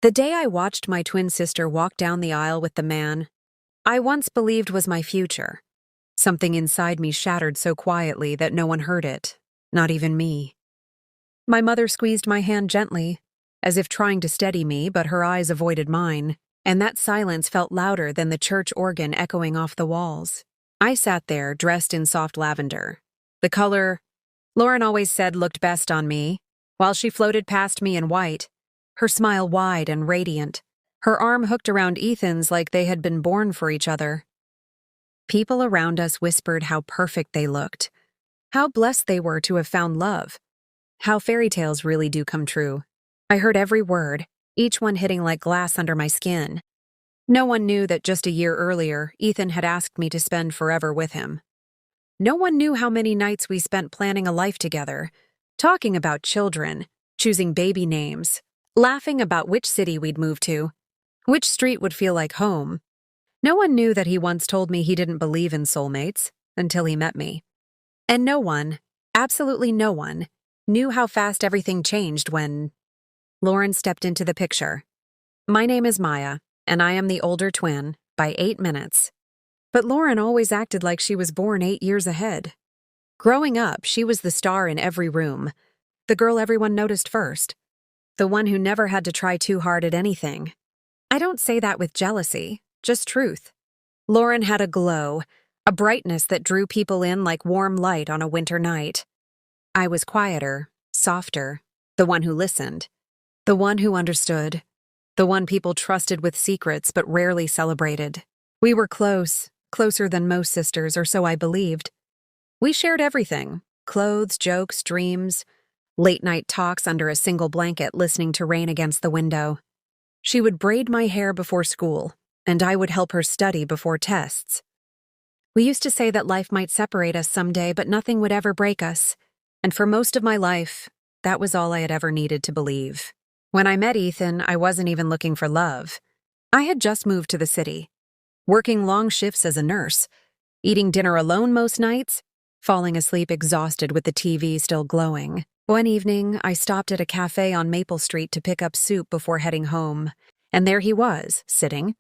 The day I watched my twin sister walk down the aisle with the man I once believed was my future, something inside me shattered so quietly that no one heard it, not even me. My mother squeezed my hand gently, as if trying to steady me, but her eyes avoided mine, and that silence felt louder than the church organ echoing off the walls. I sat there, dressed in soft lavender. The color Lauren always said looked best on me, while she floated past me in white, her smile wide and radiant, her arm hooked around Ethan's like they had been born for each other. People around us whispered how perfect they looked, how blessed they were to have found love, how fairy tales really do come true. I heard every word, each one hitting like glass under my skin. No one knew that just a year earlier, Ethan had asked me to spend forever with him. No one knew how many nights we spent planning a life together, talking about children, choosing baby names, laughing about which city we'd move to, which street would feel like home. No one knew that he once told me he didn't believe in soulmates until he met me. And no one, absolutely no one, knew how fast everything changed when Lauren stepped into the picture. My name is Maya, and I am the older twin by 8 minutes. But Lauren always acted like she was born 8 years ahead. Growing up, she was the star in every room, the girl everyone noticed first, the one who never had to try too hard at anything. I don't say that with jealousy, just truth. Lauren had a glow, a brightness that drew people in like warm light on a winter night. I was quieter, softer, the one who listened, the one who understood, the one people trusted with secrets but rarely celebrated. We were close, closer than most sisters, or so I believed. We shared everything: clothes, jokes, dreams, late-night talks under a single blanket listening to rain against the window. She would braid my hair before school, and I would help her study before tests. We used to say that life might separate us someday, but nothing would ever break us. And for most of my life, that was all I had ever needed to believe. When I met Ethan, I wasn't even looking for love. I had just moved to the city, working long shifts as a nurse, eating dinner alone most nights, falling asleep exhausted with the TV still glowing. One evening, I stopped at a cafe on Maple Street to pick up soup before heading home, and there he was, sitting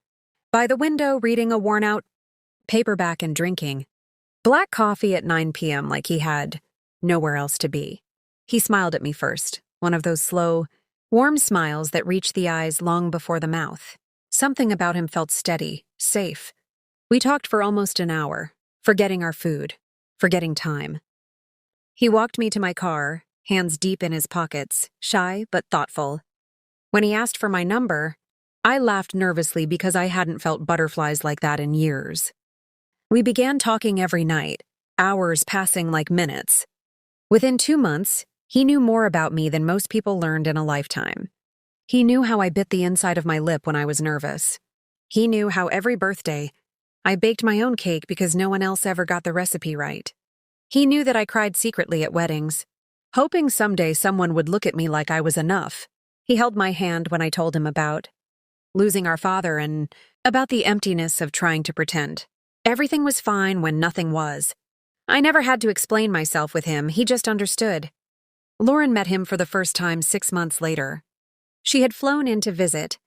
by the window reading a worn-out paperback and drinking black coffee at 9 p.m. like he had nowhere else to be. He smiled at me first, one of those slow, warm smiles that reach the eyes long before the mouth. Something about him felt steady, safe. We talked for almost an hour, forgetting our food, forgetting time. He walked me to my car, hands deep in his pockets, shy but thoughtful. When he asked for my number, I laughed nervously because I hadn't felt butterflies like that in years. We began talking every night, hours passing like minutes. Within 2 months, he knew more about me than most people learned in a lifetime. He knew how I bit the inside of my lip when I was nervous. He knew how every birthday, I baked my own cake because no one else ever got the recipe right. He knew that I cried secretly at weddings, hoping someday someone would look at me like I was enough. He held my hand when I told him about losing our father and about the emptiness of trying to pretend. Everything was fine when nothing was. I never had to explain myself with him, he just understood. Lauren met him for the first time 6 months later. She had flown in to visit,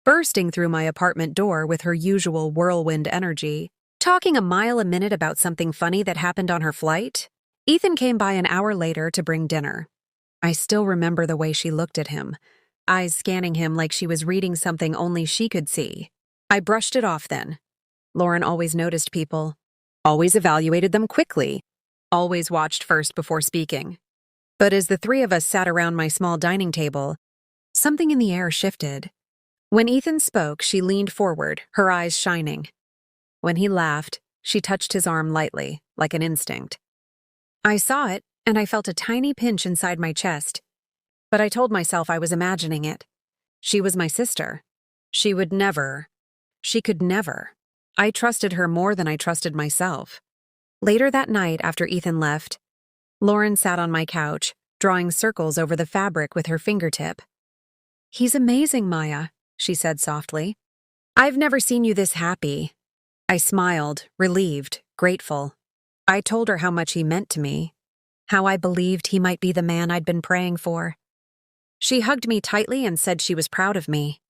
bursting through my apartment door with her usual whirlwind energy, talking a mile a minute about something funny that happened on her flight. Ethan came by an hour later to bring dinner. I still remember the way she looked at him, eyes scanning him like she was reading something only she could see. I brushed it off then. Lauren always noticed people, always evaluated them quickly, always watched first before speaking. But as the three of us sat around my small dining table, something in the air shifted. When Ethan spoke, she leaned forward, her eyes shining. When he laughed, she touched his arm lightly, like an instinct. I saw it, and I felt a tiny pinch inside my chest. But I told myself I was imagining it. She was my sister. She could never. I trusted her more than I trusted myself. Later that night, after Ethan left, Lauren sat on my couch, drawing circles over the fabric with her fingertip. "He's amazing, Maya," she said softly. "I've never seen you this happy." I smiled, relieved, grateful. I told her how much he meant to me, how I believed he might be the man I'd been praying for. She hugged me tightly and said she was proud of me.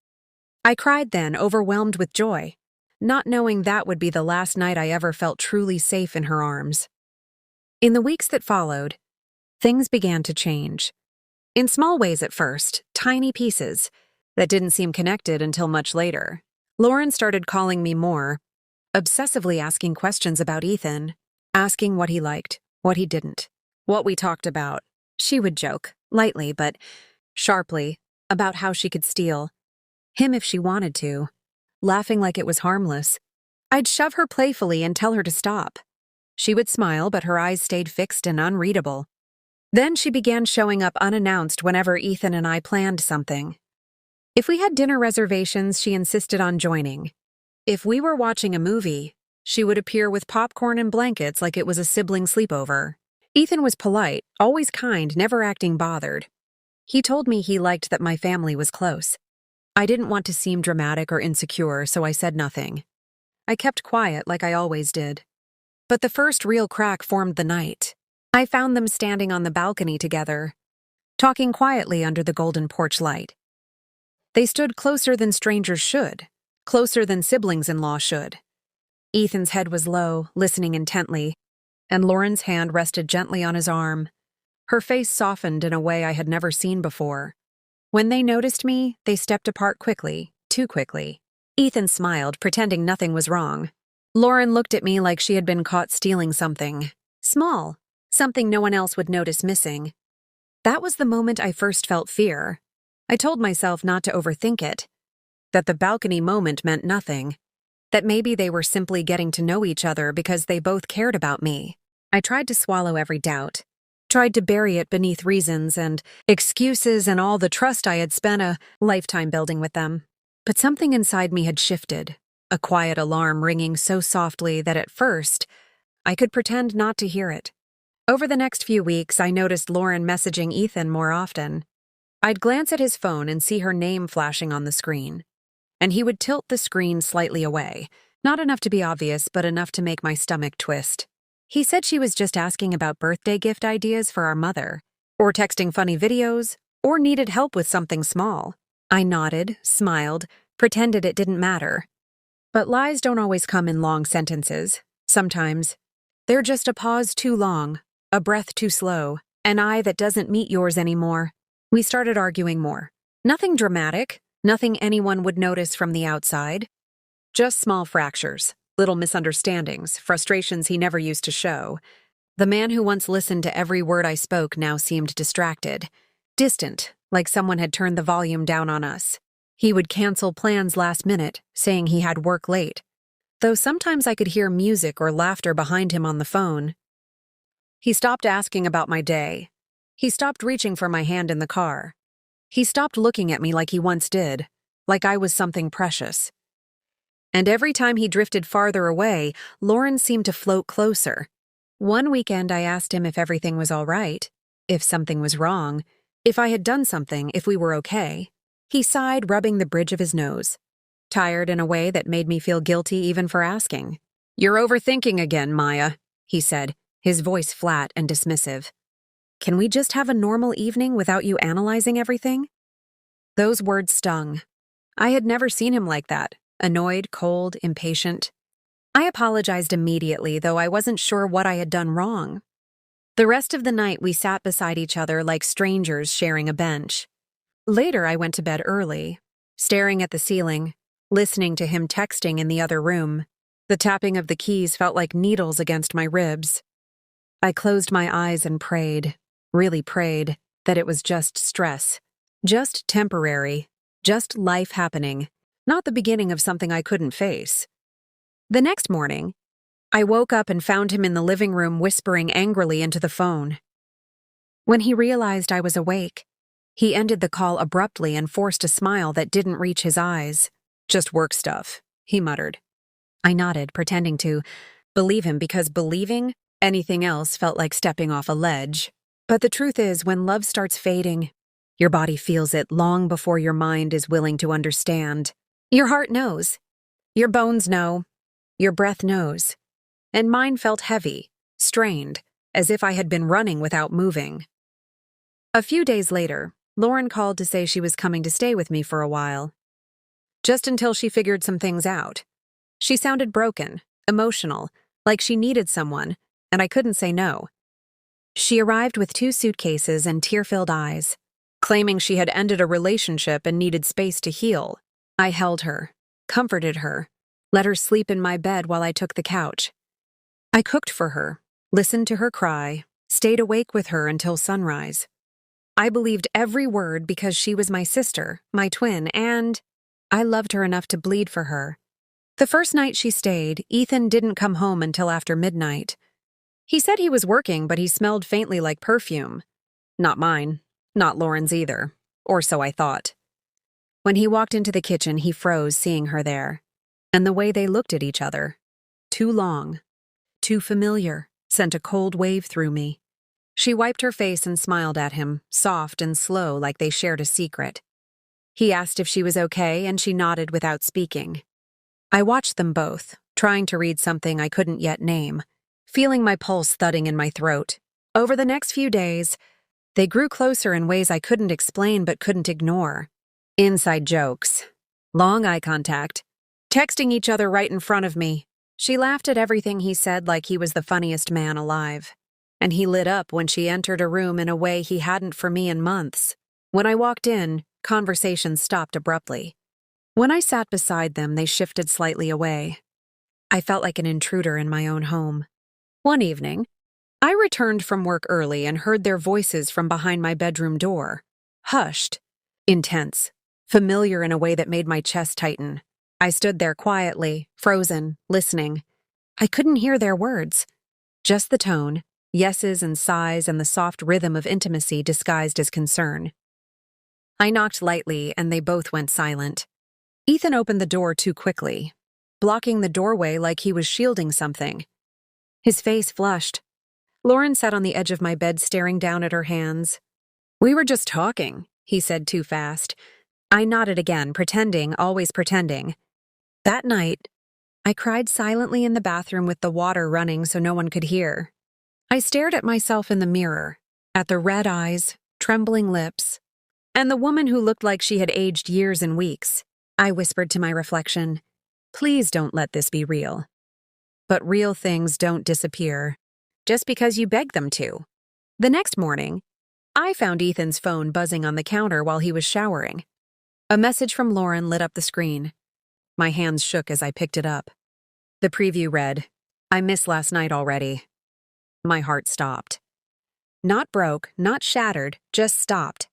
I cried then, overwhelmed with joy, not knowing that would be the last night I ever felt truly safe in her arms. In the weeks that followed, things began to change. In small ways at first, tiny pieces that didn't seem connected until much later. Lauren started calling me more, obsessively asking questions about Ethan, asking what he liked, what he didn't, what we talked about. She would joke, lightly but sharply, about how she could steal him if she wanted to, laughing like it was harmless. I'd shove her playfully and tell her to stop. She would smile, but her eyes stayed fixed and unreadable. Then she began showing up unannounced whenever Ethan and I planned something. If we had dinner reservations, she insisted on joining. If we were watching a movie, she would appear with popcorn and blankets like it was a sibling sleepover. Ethan was polite, always kind, never acting bothered. He told me he liked that my family was close. I didn't want to seem dramatic or insecure, so I said nothing. I kept quiet like I always did. But the first real crack formed the night. I found them standing on the balcony together, talking quietly under the golden porch light. They stood closer than strangers should, closer than siblings-in-law should. Ethan's head was low, listening intently, and Lauren's hand rested gently on his arm. Her face softened in a way I had never seen before. When they noticed me, they stepped apart quickly, too quickly. Ethan smiled, pretending nothing was wrong. Lauren looked at me like she had been caught stealing something. Small, something no one else would notice missing. That was the moment I first felt fear. I told myself not to overthink it, that the balcony moment meant nothing, that maybe they were simply getting to know each other because they both cared about me. I tried to swallow every doubt, tried to bury it beneath reasons and excuses and all the trust I had spent a lifetime building with them. But something inside me had shifted, a quiet alarm ringing so softly that at first, I could pretend not to hear it. Over the next few weeks, I noticed Lauren messaging Ethan more often. I'd glance at his phone and see her name flashing on the screen, and he would tilt the screen slightly away, not enough to be obvious, but enough to make my stomach twist. He said she was just asking about birthday gift ideas for our mother, or texting funny videos, or needed help with something small. I nodded, smiled, pretended it didn't matter. But lies don't always come in long sentences. Sometimes they're just a pause too long, a breath too slow, an eye that doesn't meet yours anymore. We started arguing more. Nothing dramatic, nothing anyone would notice from the outside. Just small fractures, little misunderstandings, frustrations he never used to show. The man who once listened to every word I spoke now seemed distracted, distant, like someone had turned the volume down on us. He would cancel plans last minute, saying he had work late, though sometimes I could hear music or laughter behind him on the phone. He stopped asking about my day. He stopped reaching for my hand in the car. He stopped looking at me like he once did, like I was something precious. And every time he drifted farther away, Lauren seemed to float closer. One weekend I asked him if everything was all right, if something was wrong, if I had done something, if we were okay. He sighed, rubbing the bridge of his nose, tired in a way that made me feel guilty even for asking. "You're overthinking again, Maya," he said, his voice flat and dismissive. "Can we just have a normal evening without you analyzing everything?" Those words stung. I had never seen him like that, annoyed, cold, impatient. I apologized immediately, though I wasn't sure what I had done wrong. The rest of the night we sat beside each other like strangers sharing a bench. Later I went to bed early, staring at the ceiling, listening to him texting in the other room. The tapping of the keys felt like needles against my ribs. I closed my eyes and prayed, really prayed, that it was just stress, just temporary, just life happening, not the beginning of something I couldn't face. The next morning, I woke up and found him in the living room whispering angrily into the phone. When he realized I was awake, he ended the call abruptly and forced a smile that didn't reach his eyes. "Just work stuff," he muttered. I nodded, pretending to believe him because believing anything else felt like stepping off a ledge. But the truth is, when love starts fading, your body feels it long before your mind is willing to understand. Your heart knows. Your bones know. Your breath knows. And mine felt heavy, strained, as if I had been running without moving. A few days later, Lauren called to say she was coming to stay with me for a while. just until she figured some things out. She sounded broken, emotional, like she needed someone, and I couldn't say no. She arrived with 2 suitcases and tear-filled eyes, claiming she had ended a relationship and needed space to heal. I held her, comforted her, let her sleep in my bed while I took the couch. I cooked for her, listened to her cry, stayed awake with her until sunrise. I believed every word because she was my sister, my twin, and I loved her enough to bleed for her. The first night she stayed, Ethan didn't come home until after midnight. He said he was working, but he smelled faintly like perfume. Not mine, not Lauren's either, or so I thought. When he walked into the kitchen, he froze seeing her there, and the way they looked at each other. Too long, too familiar, sent a cold wave through me. She wiped her face and smiled at him, soft and slow like they shared a secret. He asked if she was okay, and she nodded without speaking. I watched them both, trying to read something I couldn't yet name, feeling my pulse thudding in my throat. Over the next few days, they grew closer in ways I couldn't explain but couldn't ignore. Inside jokes, long eye contact, texting each other right in front of me. She laughed at everything he said like he was the funniest man alive. And he lit up when she entered a room in a way he hadn't for me in months. When I walked in, conversation stopped abruptly. When I sat beside them, they shifted slightly away. I felt like an intruder in my own home. One evening, I returned from work early and heard their voices from behind my bedroom door. Hushed, intense, familiar in a way that made my chest tighten. I stood there quietly, frozen, listening. I couldn't hear their words, just the tone, yeses and sighs, and the soft rhythm of intimacy disguised as concern. I knocked lightly, and they both went silent. Ethan opened the door too quickly, blocking the doorway like he was shielding something. His face flushed. Lauren sat on the edge of my bed staring down at her hands. "We were just talking," he said too fast. I nodded again, pretending, always pretending. That night, I cried silently in the bathroom with the water running so no one could hear. I stared at myself in the mirror, at the red eyes, trembling lips, and the woman who looked like she had aged years and weeks. I whispered to my reflection, "Please don't let this be real." But real things don't disappear just because you beg them to. The next morning, I found Ethan's phone buzzing on the counter while he was showering. A message from Lauren lit up the screen. My hands shook as I picked it up. The preview read, "I missed last night already." My heart stopped. Not broke, not shattered, just stopped.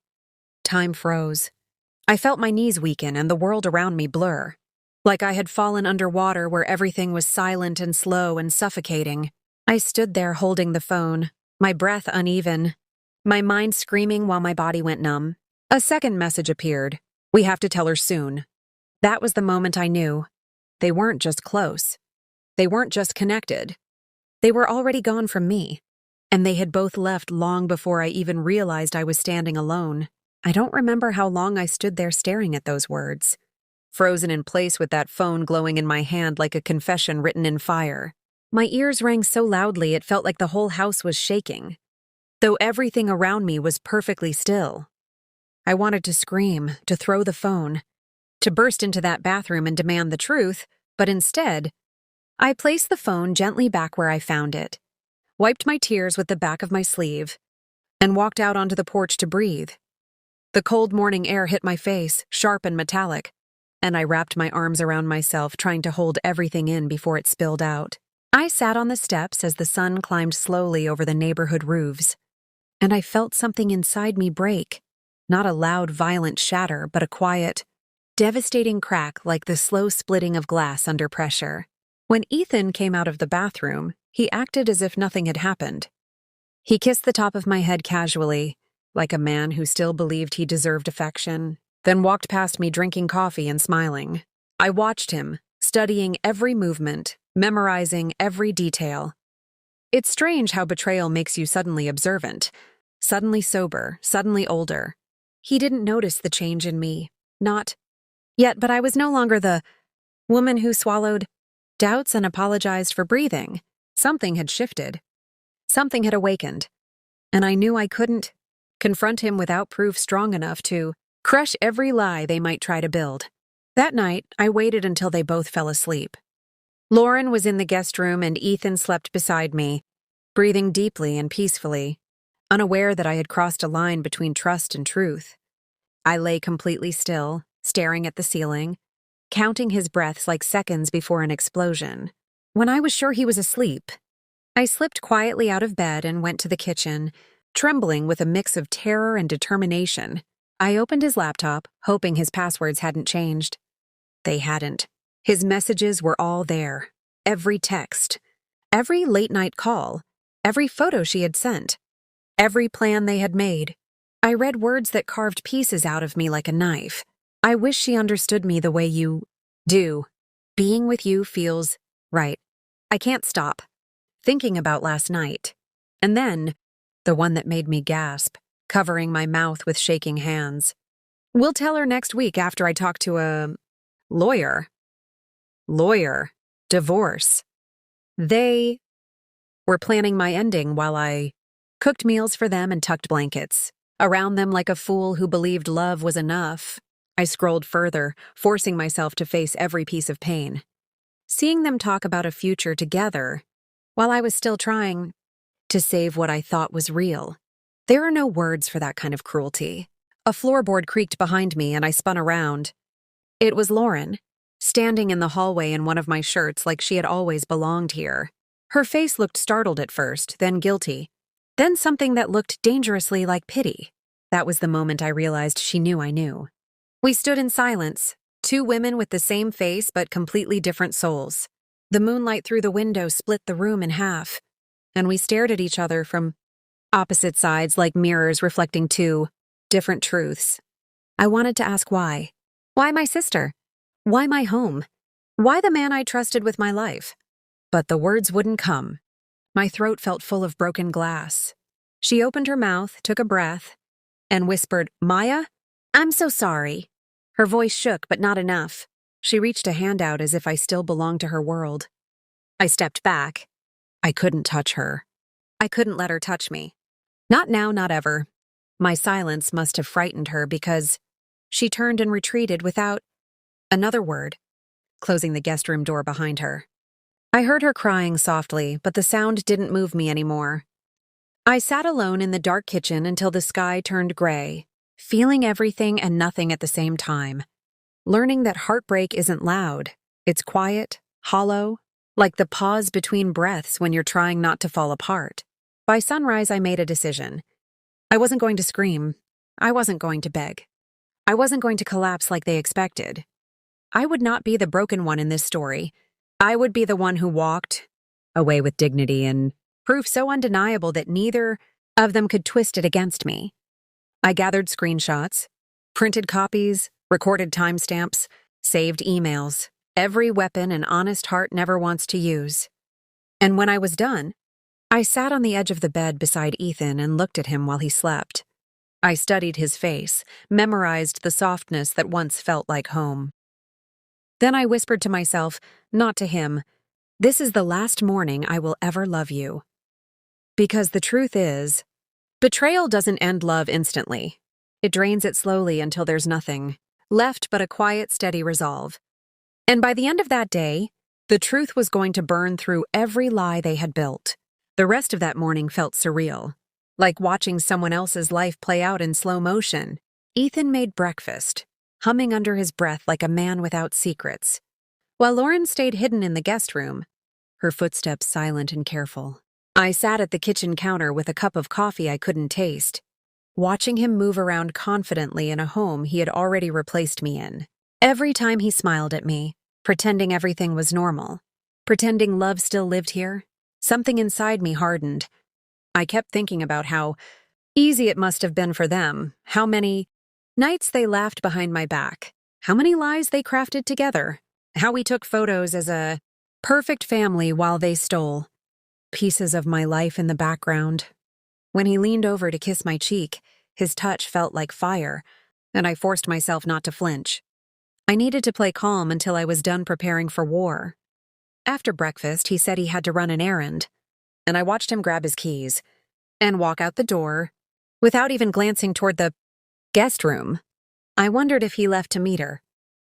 Time froze. I felt my knees weaken and the world around me blur. Like I had fallen underwater where everything was silent and slow and suffocating. I stood there holding the phone, my breath uneven, my mind screaming while my body went numb. A second message appeared. "We have to tell her soon." That was the moment I knew. They weren't just close. They weren't just connected. They were already gone from me. And they had both left long before I even realized I was standing alone. I don't remember how long I stood there staring at those words, frozen in place with that phone glowing in my hand like a confession written in fire. My ears rang so loudly it felt like the whole house was shaking, though everything around me was perfectly still. I wanted to scream, to throw the phone, to burst into that bathroom and demand the truth, but instead, I placed the phone gently back where I found it, wiped my tears with the back of my sleeve, and walked out onto the porch to breathe. The cold morning air hit my face, sharp and metallic, and I wrapped my arms around myself, trying to hold everything in before it spilled out. I sat on the steps as the sun climbed slowly over the neighborhood roofs, and I felt something inside me break. Not a loud, violent shatter, but a quiet, devastating crack like the slow splitting of glass under pressure. When Ethan came out of the bathroom, he acted as if nothing had happened. He kissed the top of my head casually, like a man who still believed he deserved affection, then walked past me drinking coffee and smiling. I watched him, studying every movement, memorizing every detail. It's strange how betrayal makes you suddenly observant, suddenly sober, suddenly older. He didn't notice the change in me, not yet, but I was no longer the woman who swallowed doubts and apologized for breathing. Something had shifted. Something had awakened. And I knew I couldn't confront him without proof strong enough to crush every lie they might try to build. That night, I waited until they both fell asleep. Lauren was in the guest room and Ethan slept beside me, breathing deeply and peacefully, unaware that I had crossed a line between trust and truth. I lay completely still, staring at the ceiling, counting his breaths like seconds before an explosion. When I was sure he was asleep, I slipped quietly out of bed and went to the kitchen, trembling with a mix of terror and determination. I opened his laptop, hoping his passwords hadn't changed. They hadn't. His messages were all there. Every text, every late-night call, every photo she had sent, every plan they had made. I read words that carved pieces out of me like a knife. I wish she understood me the way you do. Being with you feels right. I can't stop thinking about last night. And then, the one that made me gasp, covering my mouth with shaking hands. We'll tell her next week after I talk to a lawyer. Divorce. They were planning my ending while I cooked meals for them and tucked blankets around them like a fool who believed love was enough. I scrolled further, forcing myself to face every piece of pain. Seeing them talk about a future together, while I was still trying to save what I thought was real. There are no words for that kind of cruelty. A floorboard creaked behind me and I spun around. It was Lauren, standing in the hallway in one of my shirts like she had always belonged here. Her face looked startled at first, then guilty, then something that looked dangerously like pity. That was the moment I realized she knew I knew. We stood in silence, two women with the same face but completely different souls. The moonlight through the window split the room in half, and we stared at each other from opposite sides like mirrors reflecting two different truths. I wanted to ask why. Why my sister? Why my home? Why the man I trusted with my life? But the words wouldn't come. My throat felt full of broken glass. She opened her mouth, took a breath, and whispered, "Maya? I'm so sorry." Her voice shook, but not enough. She reached a hand out as if I still belonged to her world. I stepped back. I couldn't touch her. I couldn't let her touch me. Not now, not ever. My silence must have frightened her because she turned and retreated without another word, closing the guest room door behind her. I heard her crying softly, but the sound didn't move me anymore. I sat alone in the dark kitchen until the sky turned gray, feeling everything and nothing at the same time. Learning that heartbreak isn't loud. It's quiet, hollow, like the pause between breaths when you're trying not to fall apart. By sunrise, I made a decision. I wasn't going to scream. I wasn't going to beg. I wasn't going to collapse like they expected. I would not be the broken one in this story. I would be the one who walked away with dignity and proof so undeniable that neither of them could twist it against me. I gathered screenshots, printed copies, recorded timestamps, saved emails, every weapon an honest heart never wants to use. And when I was done, I sat on the edge of the bed beside Ethan and looked at him while he slept. I studied his face, memorized the softness that once felt like home. Then I whispered to myself, not to him, "This is the last morning I will ever love you." Because the truth is, betrayal doesn't end love instantly. It drains it slowly until there's nothing left but a quiet, steady resolve. And by the end of that day, the truth was going to burn through every lie they had built. The rest of that morning felt surreal, like watching someone else's life play out in slow motion. Ethan made breakfast, humming under his breath like a man without secrets, while Lauren stayed hidden in the guest room, her footsteps silent and careful. I sat at the kitchen counter with a cup of coffee I couldn't taste, watching him move around confidently in a home he had already replaced me in. Every time he smiled at me, pretending everything was normal, pretending love still lived here, something inside me hardened. I kept thinking about how easy it must have been for them, how many nights they laughed behind my back, how many lies they crafted together, how we took photos as a perfect family while they stole pieces of my life in the background. When he leaned over to kiss my cheek, his touch felt like fire, and I forced myself not to flinch. I needed to play calm until I was done preparing for war. After breakfast, he said he had to run an errand, and I watched him grab his keys and walk out the door without even glancing toward the guest room. I wondered if he left to meet her,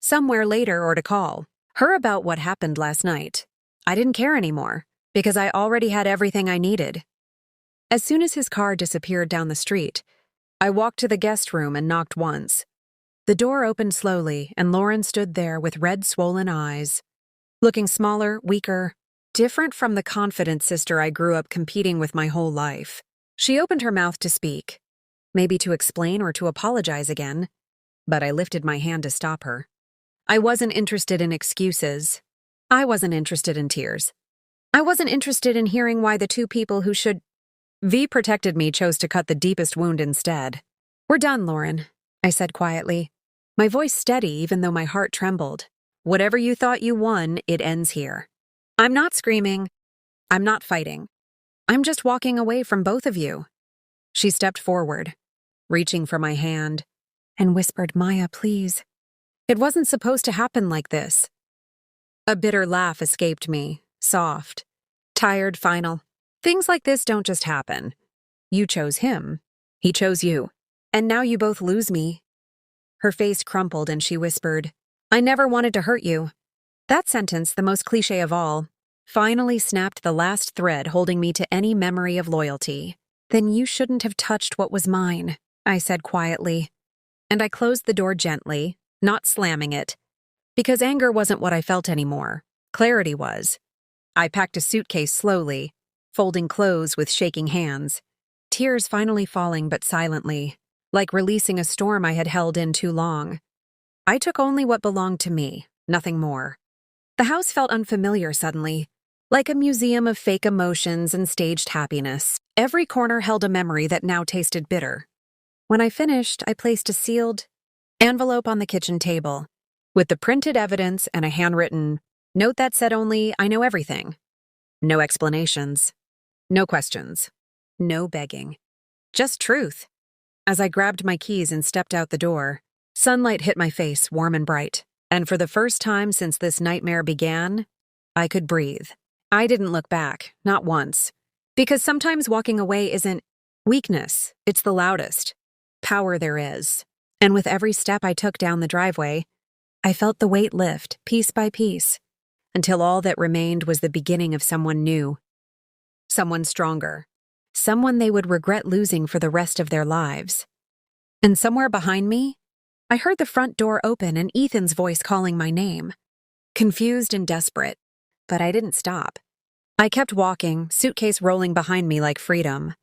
somewhere later or to call her about what happened last night. I didn't care anymore, because I already had everything I needed. As soon as his car disappeared down the street, I walked to the guest room and knocked once. The door opened slowly, and Lauren stood there with red, swollen eyes, looking smaller, weaker, different from the confident sister I grew up competing with my whole life. She opened her mouth to speak, maybe to explain or to apologize again, but I lifted my hand to stop her. I wasn't interested in excuses. I wasn't interested in tears. I wasn't interested in hearing why the two people who should V protected me chose to cut the deepest wound instead. "We're done, Lauren," I said quietly, my voice steady even though my heart trembled. "Whatever you thought you won, it ends here. I'm not screaming. I'm not fighting. I'm just walking away from both of you." She stepped forward, reaching for my hand, and whispered, "Maya, please. It wasn't supposed to happen like this." A bitter laugh escaped me, soft, tired, final. "Things like this don't just happen. You chose him. He chose you. And now you both lose me." Her face crumpled and she whispered, "I never wanted to hurt you." That sentence, the most cliché of all, finally snapped the last thread holding me to any memory of loyalty. "Then you shouldn't have touched what was mine," I said quietly. And I closed the door gently, not slamming it, because anger wasn't what I felt anymore. Clarity was. I packed a suitcase slowly, folding clothes with shaking hands, tears finally falling but silently, like releasing a storm I had held in too long. I took only what belonged to me, nothing more. The house felt unfamiliar suddenly, like a museum of fake emotions and staged happiness. Every corner held a memory that now tasted bitter. When I finished, I placed a sealed envelope on the kitchen table, with the printed evidence and a handwritten note that said only, "I know everything." No explanations. No questions. No begging. Just truth. As I grabbed my keys and stepped out the door, sunlight hit my face, warm and bright, and for the first time since this nightmare began, I could breathe. I didn't look back, not once, because sometimes walking away isn't weakness, it's the loudest power there is. And with every step I took down the driveway, I felt the weight lift, piece by piece, until all that remained was the beginning of someone new, someone stronger, someone they would regret losing for the rest of their lives. And somewhere behind me, I heard the front door open and Ethan's voice calling my name. Confused and desperate, but I didn't stop. I kept walking, suitcase rolling behind me like freedom,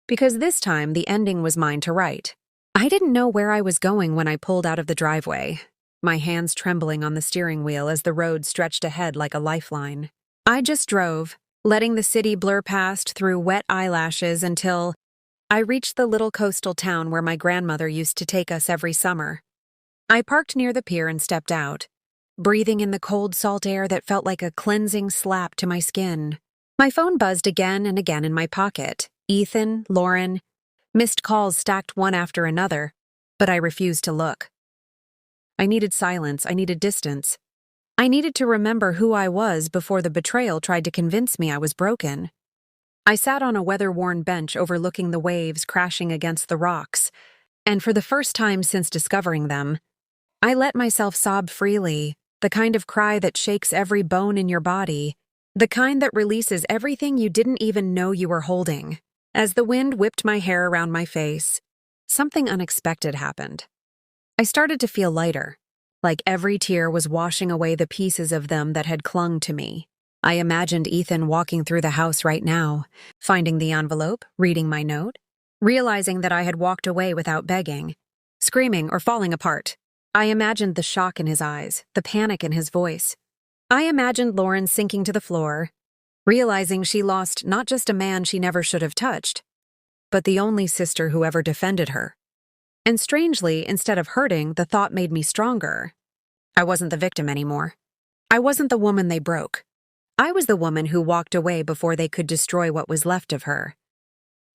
because this time the ending was mine to write. I didn't know where I was going when I pulled out of the driveway, my hands trembling on the steering wheel as the road stretched ahead like a lifeline. I just drove, letting the city blur past through wet eyelashes until I reached the little coastal town where my grandmother used to take us every summer. I parked near the pier and stepped out, breathing in the cold, salt air that felt like a cleansing slap to my skin. My phone buzzed again and again in my pocket. Ethan, Lauren, missed calls stacked one after another, but I refused to look. I needed silence, I needed distance. I needed to remember who I was before the betrayal tried to convince me I was broken. I sat on a weather-worn bench overlooking the waves crashing against the rocks, and for the first time since discovering them, I let myself sob freely, the kind of cry that shakes every bone in your body, the kind that releases everything you didn't even know you were holding. As the wind whipped my hair around my face, something unexpected happened. I started to feel lighter, like every tear was washing away the pieces of them that had clung to me. I imagined Ethan walking through the house right now, finding the envelope, reading my note, realizing that I had walked away without begging, screaming or falling apart. I imagined the shock in his eyes, the panic in his voice. I imagined Lauren sinking to the floor, realizing she lost not just a man she never should have touched, but the only sister who ever defended her. And strangely, instead of hurting, the thought made me stronger. I wasn't the victim anymore. I wasn't the woman they broke. I was the woman who walked away before they could destroy what was left of her.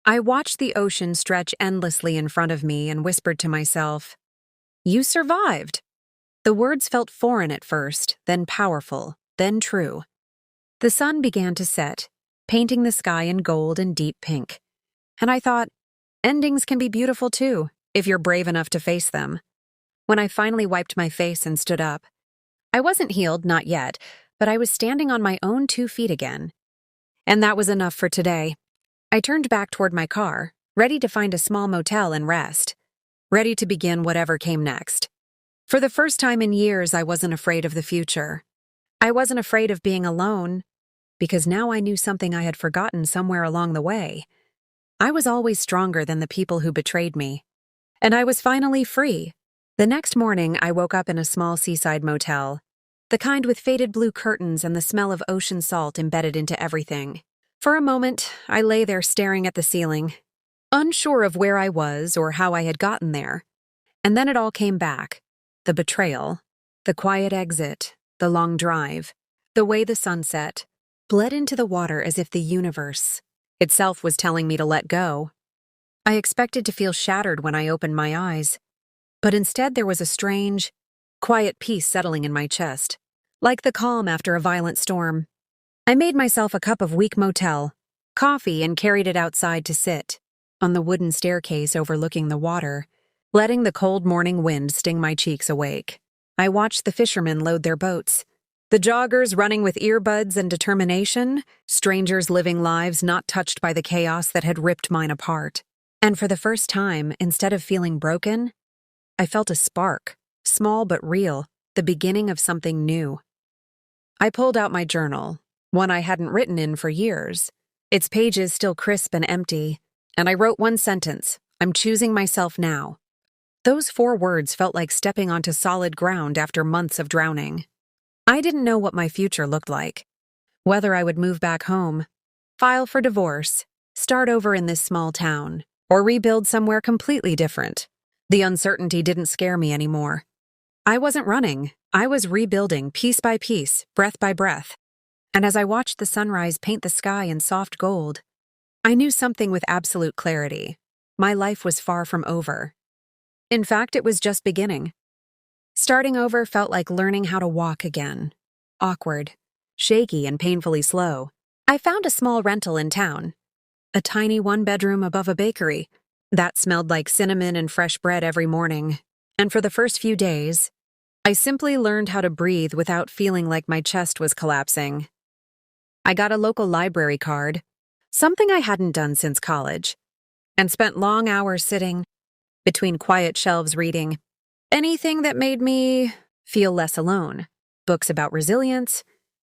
I watched the ocean stretch endlessly in front of me and whispered to myself, "You survived." The words felt foreign at first, then powerful, then true. The sun began to set, painting the sky in gold and deep pink. And I thought, endings can be beautiful too, if you're brave enough to face them. When I finally wiped my face and stood up, I wasn't healed, not yet, but I was standing on my own 2 feet again. And that was enough for today. I turned back toward my car, ready to find a small motel and rest, ready to begin whatever came next. For the first time in years, I wasn't afraid of the future. I wasn't afraid of being alone, because now I knew something I had forgotten somewhere along the way. I was always stronger than the people who betrayed me. And I was finally free. The next morning, I woke up in a small seaside motel, the kind with faded blue curtains and the smell of ocean salt embedded into everything. For a moment, I lay there staring at the ceiling, unsure of where I was or how I had gotten there. And then it all came back. The betrayal, the quiet exit, the long drive, the way the sunset bled into the water as if the universe itself was telling me to let go. I expected to feel shattered when I opened my eyes, but instead there was a strange, quiet peace settling in my chest, like the calm after a violent storm. I made myself a cup of weak motel coffee and carried it outside to sit on the wooden staircase overlooking the water, letting the cold morning wind sting my cheeks awake. I watched the fishermen load their boats, the joggers running with earbuds and determination, strangers living lives not touched by the chaos that had ripped mine apart. And for the first time, instead of feeling broken, I felt a spark, small but real, the beginning of something new. I pulled out my journal, one I hadn't written in for years, its pages still crisp and empty, and I wrote one sentence: "I'm choosing myself now." Those 4 words felt like stepping onto solid ground after months of drowning. I didn't know what my future looked like, whether I would move back home, file for divorce, start over in this small town, or rebuild somewhere completely different. The uncertainty didn't scare me anymore. I wasn't running. I was rebuilding piece by piece, breath by breath. And as I watched the sunrise paint the sky in soft gold, I knew something with absolute clarity. My life was far from over. In fact, it was just beginning. Starting over felt like learning how to walk again. Awkward, shaky, and painfully slow. I found a small rental in town, a tiny 1-bedroom above a bakery that smelled like cinnamon and fresh bread every morning. And for the first few days, I simply learned how to breathe without feeling like my chest was collapsing. I got a local library card, something I hadn't done since college, and spent long hours sitting between quiet shelves reading anything that made me feel less alone. Books about resilience,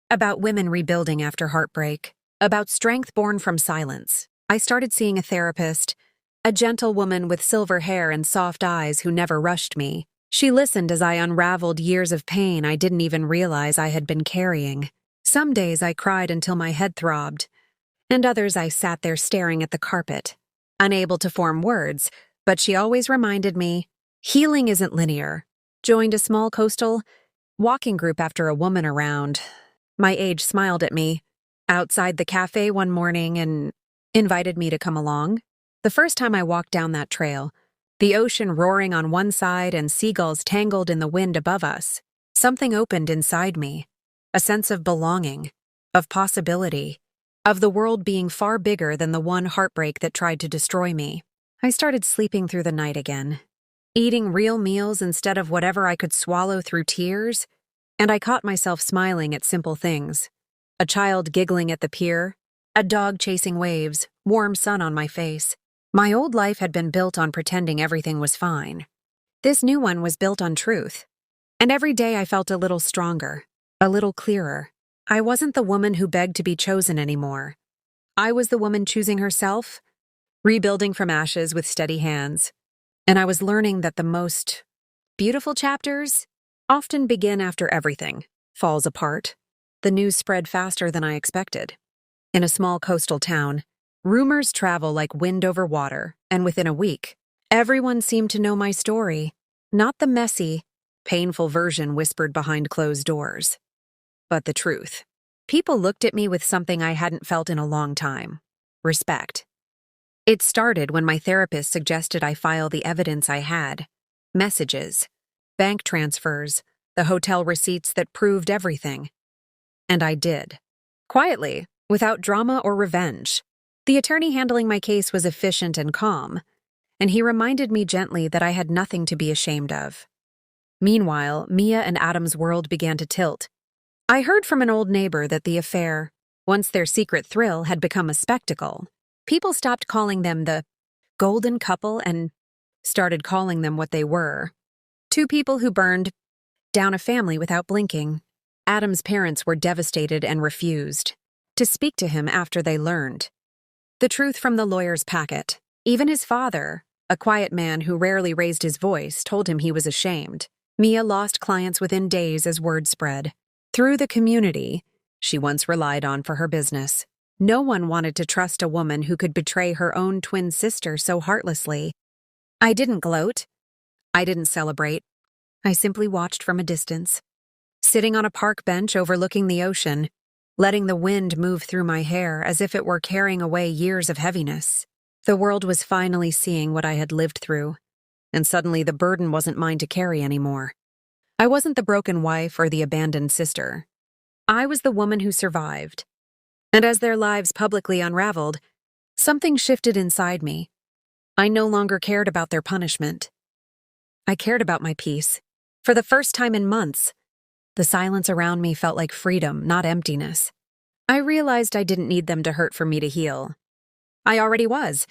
about women rebuilding after heartbreak, about strength born from silence. I started seeing a therapist, a gentle woman with silver hair and soft eyes who never rushed me. She listened as I unraveled years of pain I didn't even realize I had been carrying. Some days I cried until my head throbbed, and others I sat there staring at the carpet, unable to form words, but she always reminded me, healing isn't linear. Joined a small coastal walking group after a woman around my age smiled at me outside the cafe one morning and invited me to come along. The first time I walked down that trail, the ocean roaring on one side and seagulls tangled in the wind above us, something opened inside me, a sense of belonging, of possibility, of the world being far bigger than the one heartbreak that tried to destroy me. I started sleeping through the night again, eating real meals instead of whatever I could swallow through tears, and I caught myself smiling at simple things. A child giggling at the pier, a dog chasing waves, warm sun on my face. My old life had been built on pretending everything was fine. This new one was built on truth. And every day I felt a little stronger, a little clearer. I wasn't the woman who begged to be chosen anymore. I was the woman choosing herself, rebuilding from ashes with steady hands. And I was learning that the most beautiful chapters often begin after everything falls apart. The news spread faster than I expected. In a small coastal town, rumors travel like wind over water, and within a week, everyone seemed to know my story, not the messy, painful version whispered behind closed doors, but the truth. People looked at me with something I hadn't felt in a long time: respect. It started when my therapist suggested I file the evidence I had: messages, bank transfers, the hotel receipts that proved everything. And I did. Quietly, without drama or revenge. The attorney handling my case was efficient and calm, and he reminded me gently that I had nothing to be ashamed of. Meanwhile, Mia and Adam's world began to tilt. I heard from an old neighbor that the affair, once their secret thrill, had become a spectacle. People stopped calling them the golden couple and started calling them what they were. Two people who burned down a family without blinking. Adam's parents were devastated and refused to speak to him after they learned the truth from the lawyer's packet. Even his father, a quiet man who rarely raised his voice, told him he was ashamed. Mia lost clients within days as word spread. Through the community she once relied on for her business, no one wanted to trust a woman who could betray her own twin sister so heartlessly. I didn't gloat. I didn't celebrate. I simply watched from a distance, sitting on a park bench overlooking the ocean, letting the wind move through my hair as if it were carrying away years of heaviness. The world was finally seeing what I had lived through, and suddenly the burden wasn't mine to carry anymore. I wasn't the broken wife or the abandoned sister. I was the woman who survived. And as their lives publicly unraveled, something shifted inside me. I no longer cared about their punishment. I cared about my peace. For the first time in months, the silence around me felt like freedom, not emptiness. I realized I didn't need them to hurt for me to heal. I already was.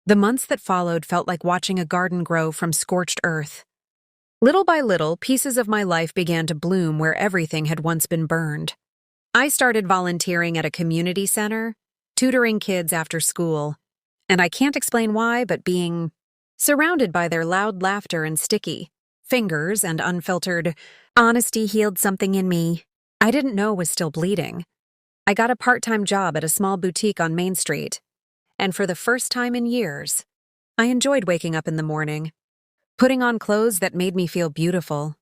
The months that followed felt like watching a garden grow from scorched earth. Little by little, pieces of my life began to bloom where everything had once been burned. I started volunteering at a community center, tutoring kids after school, and I can't explain why, but being surrounded by their loud laughter and sticky fingers and unfiltered honesty healed something in me I didn't know was still bleeding. I got a part-time job at a small boutique on Main Street, and for the first time in years, I enjoyed waking up in the morning, putting on clothes that made me feel beautiful,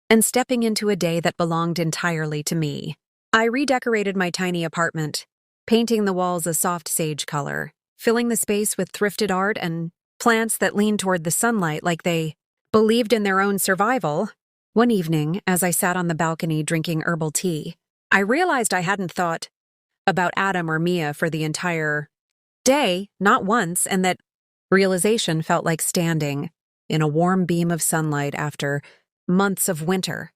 and stepping into a day that belonged entirely to me. I redecorated my tiny apartment, painting the walls a soft sage color, filling the space with thrifted art and plants that leaned toward the sunlight like they believed in their own survival. One evening, as I sat on the balcony drinking herbal tea, I realized I hadn't thought about Adam or Mia for the entire day, not once, and that realization felt like standing in a warm beam of sunlight after months of winter.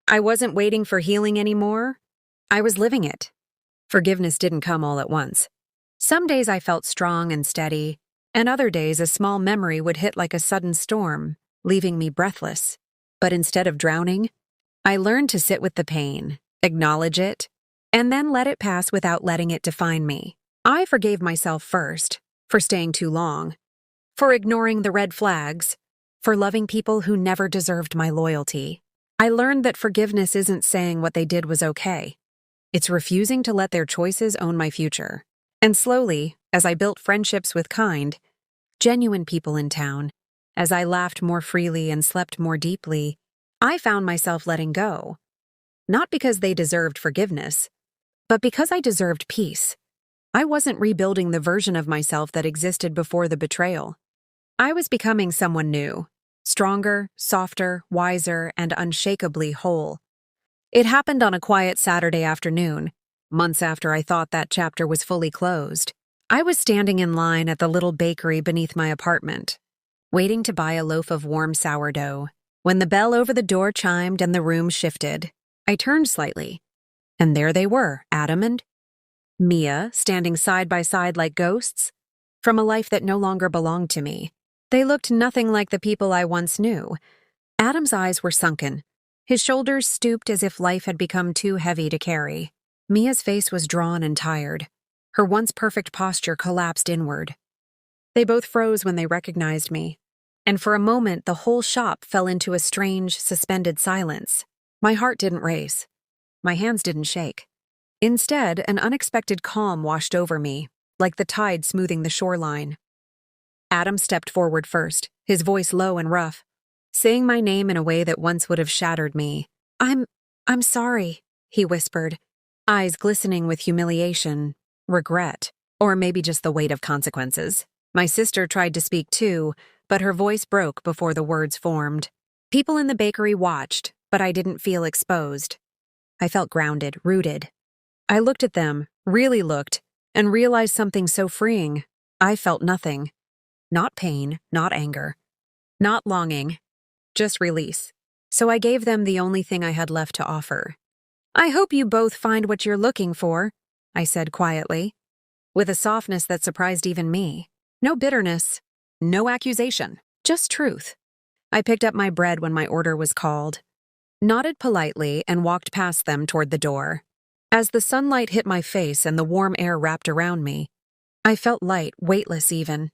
I wasn't waiting for healing anymore. I was living it. Forgiveness didn't come all at once. Some days I felt strong and steady, and other days a small memory would hit like a sudden storm, leaving me breathless. But instead of drowning, I learned to sit with the pain, acknowledge it, and then let it pass without letting it define me. I forgave myself first for staying too long, for ignoring the red flags, for loving people who never deserved my loyalty. I learned that forgiveness isn't saying what they did was okay. It's refusing to let their choices own my future. And slowly, as I built friendships with kind, genuine people in town, as I laughed more freely and slept more deeply, I found myself letting go. Not because they deserved forgiveness, but because I deserved peace. I wasn't rebuilding the version of myself that existed before the betrayal. I was becoming someone new, stronger, softer, wiser, and unshakably whole. It happened on a quiet Saturday afternoon, months after I thought that chapter was fully closed. I was standing in line at the little bakery beneath my apartment, waiting to buy a loaf of warm sourdough. When the bell over the door chimed and the room shifted, I turned slightly, and there they were, Adam and Mia, standing side by side like ghosts from a life that no longer belonged to me. They looked nothing like the people I once knew. Adam's eyes were sunken, his shoulders stooped as if life had become too heavy to carry. Mia's face was drawn and tired. Her once perfect posture collapsed inward. They both froze when they recognized me, and for a moment the whole shop fell into a strange, suspended silence. My heart didn't race. My hands didn't shake. Instead, an unexpected calm washed over me, like the tide smoothing the shoreline. Adam stepped forward first, his voice low and rough, saying my name in a way that once would have shattered me. I'm sorry, he whispered, eyes glistening with humiliation, regret, or maybe just the weight of consequences. My sister tried to speak too, but her voice broke before the words formed. People in the bakery watched, but I didn't feel exposed. I felt grounded, rooted. I looked at them, really looked, and realized something so freeing. I felt nothing. Not pain, not anger, not longing, just release. so I gave them the only thing I had left to offer. "I hope you both find what you're looking for," I said quietly, with a softness that surprised even me. No bitterness, no accusation, just truth. I picked up my bread when my order was called, nodded politely, and walked past them toward the door. As the sunlight hit my face and the warm air wrapped around me, I felt light, weightless even.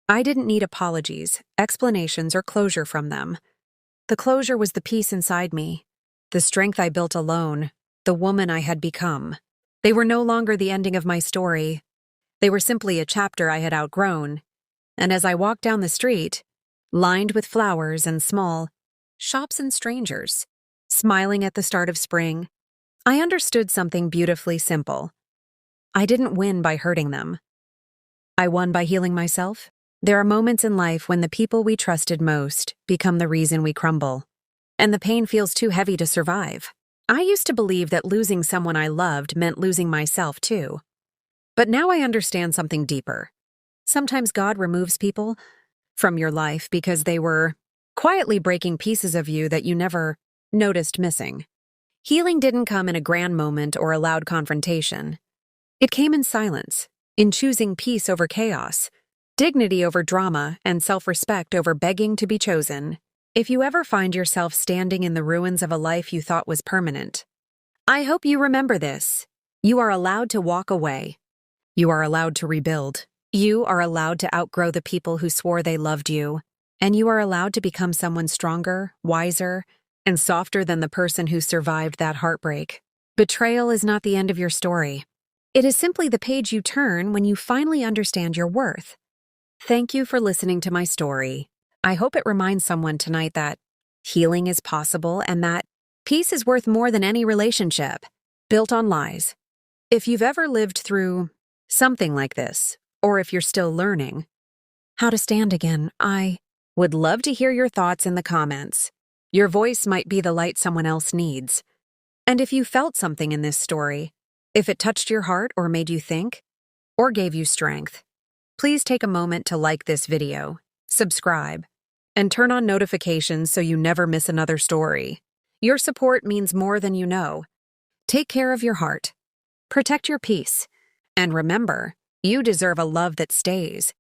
I didn't need apologies, explanations, or closure from them. The closure was the peace inside me, the strength I built alone, the woman I had become. They were no longer the ending of my story. They were simply a chapter I had outgrown. And as I walked down the street, lined with flowers and small shops and strangers, smiling at the start of spring, I understood something beautifully simple. I didn't win by hurting them. I won by healing myself. There are moments in life when the people we trusted most become the reason we crumble, and the pain feels too heavy to survive. I used to believe that losing someone I loved meant losing myself too. But now I understand something deeper. Sometimes God removes people from your life because they were quietly breaking pieces of you that you never noticed missing. Healing didn't come in a grand moment or a loud confrontation. It came in silence, in choosing peace over chaos, dignity over drama, and self-respect over begging to be chosen. If you ever find yourself standing in the ruins of a life you thought was permanent, I hope you remember this. You are allowed to walk away. You are allowed to rebuild. You are allowed to outgrow the people who swore they loved you. And you are allowed to become someone stronger, wiser, and softer than the person who survived that heartbreak. Betrayal is not the end of your story. It is simply the page you turn when you finally understand your worth. Thank you for listening to my story. I hope it reminds someone tonight that healing is possible and that peace is worth more than any relationship built on lies. If you've ever lived through something like this, or if you're still learning how to stand again, I would love to hear your thoughts in the comments. Your voice might be the light someone else needs. And if you felt something in this story, if it touched your heart or made you think, or gave you strength, please take a moment to like this video, subscribe, and turn on notifications so you never miss another story. Your support means more than you know. Take care of your heart, protect your peace, and remember, you deserve a love that stays.